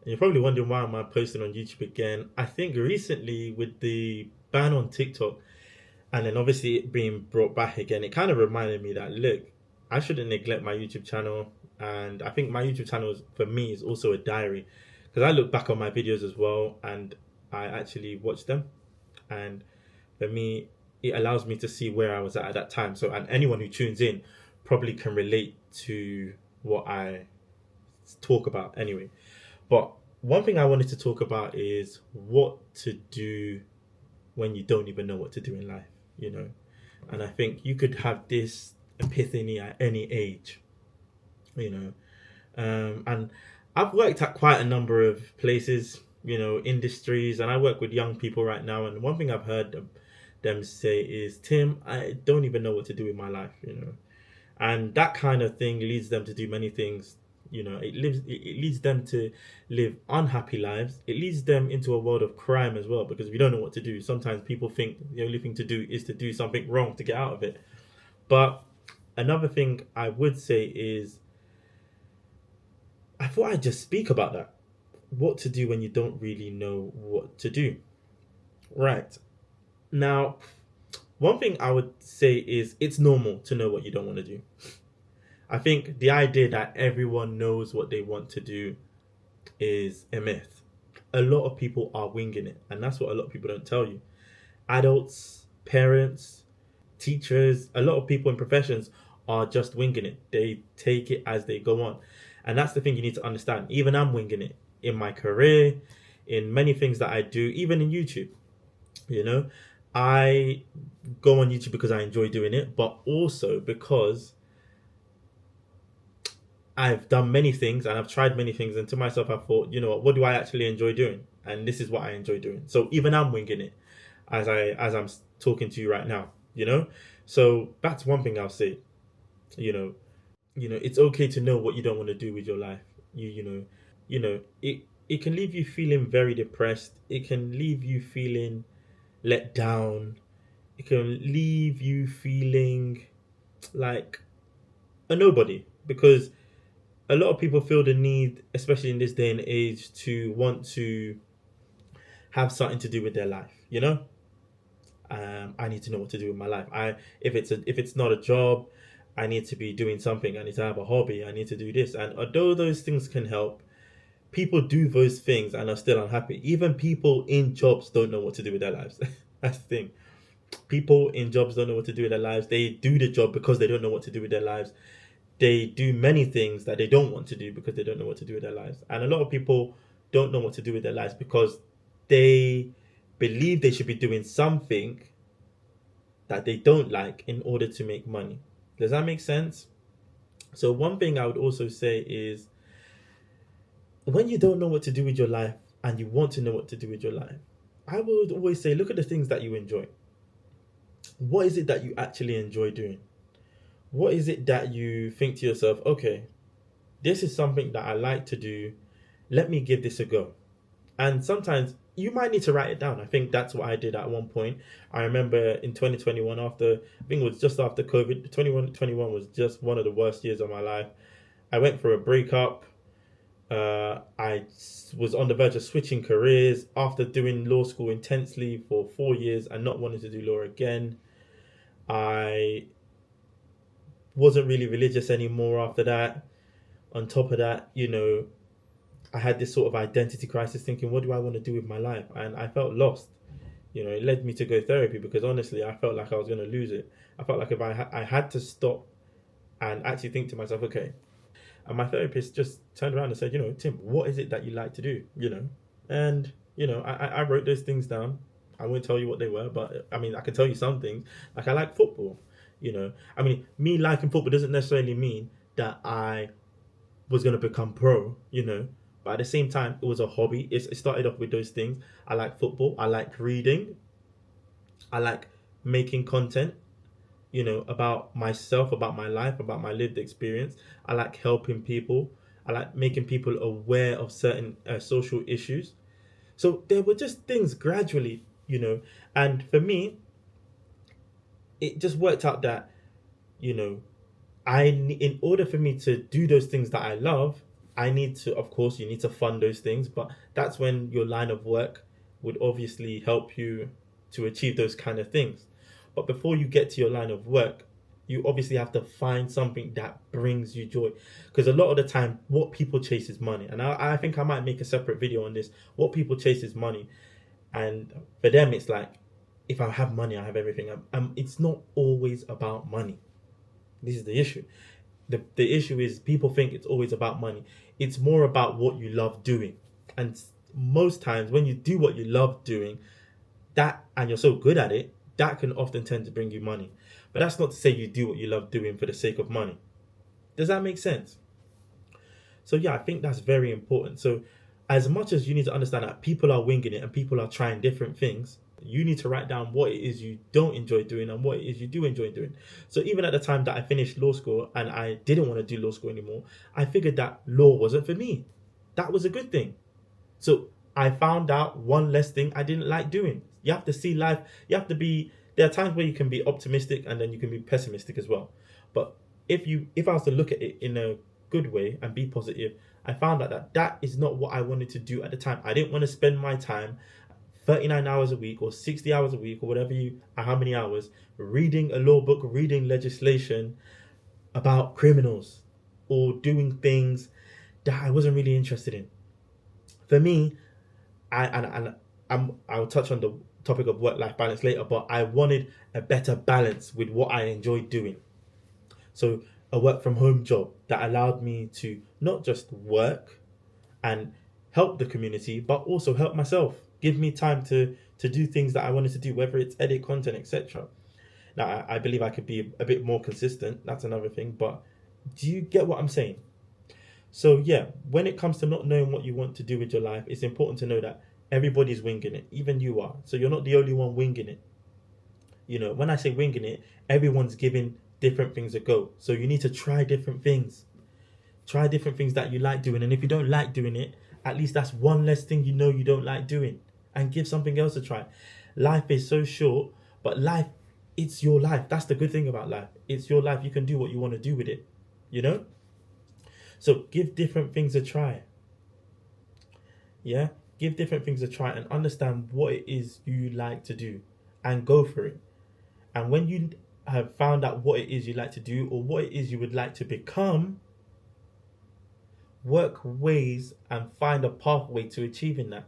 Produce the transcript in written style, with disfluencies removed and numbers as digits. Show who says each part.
Speaker 1: You're probably wondering why am I posting on YouTube again. I think recently with the ban on TikTok and then obviously it being brought back again, it kind of reminded me that look, I shouldn't neglect my YouTube channel. And I think my YouTube channel for me is also a diary because I look back on my videos as well and I actually watch them. And for me, it allows me to see where I was at that time. So, and anyone who tunes in probably can relate to what I talk about anyway. But one thing I wanted to talk about is what to do when you don't even know what to do in life, you know. And I think you could have this epiphany at any age, you know. And I've worked at quite a number of places, you know, industries, and I work with young people right now. And one thing I've heard them say is, Tim, I don't even know what to do with my life, you know. And that kind of thing leads them to do many things. You know, it leads them to live unhappy lives. It leads them into a world of crime as well, because we don't know what to do. Sometimes people think the only thing to do is to do something wrong to get out of it. But another thing I would say is, I thought I'd just speak about that. What to do when you don't really know what to do. Right. Now, one thing I would say is it's normal to know what you don't want to do. I think the idea that everyone knows what they want to do is a myth. A lot of people are winging it, and that's what a lot of people don't tell you. Adults, parents, teachers, a lot of people in professions are just winging it. They take it as they go on. And that's the thing you need to understand. Even I'm winging it in my career, in many things that I do, even in YouTube. You know, I go on YouTube because I enjoy doing it, but also because I've done many things and I've tried many things, and to myself, I thought, you know what do I actually enjoy doing? And this is what I enjoy doing. So even I'm winging it as I'm talking to you right now. You know, so that's one thing I'll say. You know, it's okay to know what you don't want to do with your life. It can leave you feeling very depressed. It can leave you feeling let down. It can leave you feeling like a nobody because a lot of people feel the need, especially in this day and age, to want to have something to do with their life. You know, I need to know what to do with my life. If it's not a job, I need to be doing something. I need to have a hobby. I need to do this. And although those things can help, people do those things and are still unhappy. Even people in jobs don't know what to do with their lives. That's the thing. People in jobs don't know what to do with their lives. They do the job because they don't know what to do with their lives. They do many things that they don't want to do because they don't know what to do with their lives. And a lot of people don't know what to do with their lives because they believe they should be doing something that they don't like in order to make money. Does that make sense? So one thing I would also say is when you don't know what to do with your life and you want to know what to do with your life, I would always say look at the things that you enjoy. What is it that you actually enjoy doing? What is it that you think to yourself, okay, this is something that I like to do. Let me give this a go. And sometimes you might need to write it down. I think that's what I did at one point. I remember in 2021, I think it was just after COVID, 2021 was just one of the worst years of my life. I went through a breakup. I was on the verge of switching careers after doing law school intensely for 4 years and not wanting to do law again. I wasn't really religious anymore after that. On top of that, I had this sort of identity crisis thinking, what do I want to do with my life? And I felt lost. It led me to go therapy because honestly, I felt like I was going to lose it. I felt like if I had to stop and actually think to myself, okay. And my therapist just turned around and said, Tim, what is it that you like to do? And, I wrote those things down. I won't tell you what they were, but I mean, I can tell you some things. Like I like football, I mean, me liking football doesn't necessarily mean that I was going to become pro. But at the same time, it was a hobby. It started off with those things. I like football. I like reading. I like making content, about myself, about my life, about my lived experience. I like helping people. I like making people aware of certain social issues. So there were just things gradually, and for me, it just worked out that, in order for me to do those things that I love, I need to, of course, you need to fund those things, but that's when your line of work would obviously help you to achieve those kind of things. But before you get to your line of work, you obviously have to find something that brings you joy. Because a lot of the time, what people chase is money. And I think I might make a separate video on this. What people chase is money. And for them, it's like, if I have money, I have everything. It's not always about money. This is the issue. The issue is people think it's always about money. It's more about what you love doing. And most times when you do what you love doing, that and you're so good at it, that can often tend to bring you money. But that's not to say you do what you love doing for the sake of money. Does that make sense? So yeah, I think that's very important. So as much as you need to understand that people are winging it and people are trying different things, you need to write down what it is you don't enjoy doing and what it is you do enjoy doing. So even at the time that I finished law school and I didn't want to do law school anymore, I figured that law wasn't for me. That was a good thing. So I found out one less thing I didn't like doing. You have to see life. There are times where you can be optimistic and then you can be pessimistic as well. But if I was to look at it in a good way and be positive, I found out that is not what I wanted to do at the time. I didn't want to spend my time 39 hours a week or 60 hours a week or how many hours, reading a law book, reading legislation about criminals or doing things that I wasn't really interested in. For me, I'll touch on the topic of work-life balance later, but I wanted a better balance with what I enjoyed doing. So a work-from-home job that allowed me to not just work and help the community, but also help myself, give me time to do things that I wanted to do, whether it's edit content, etc. Now, I believe I could be a bit more consistent. That's another thing. But do you get what I'm saying? So yeah, when it comes to not knowing what you want to do with your life, it's important to know that everybody's winging it. Even you are. So you're not the only one winging it. You know, when I say winging it, everyone's giving different things a go. So you need to try different things. Try different things that you like doing. And if you don't like doing it, at least that's one less thing you know you don't like doing. And give something else a try. Life is so short, but life, it's your life. That's the good thing about life. It's your life. You can do what you want to do with it. You know? So give different things a try. Yeah? Give different things a try and understand what it is you like to do and go for it. And when you have found out what it is you like to do or what it is you would like to become, work ways and find a pathway to achieving that.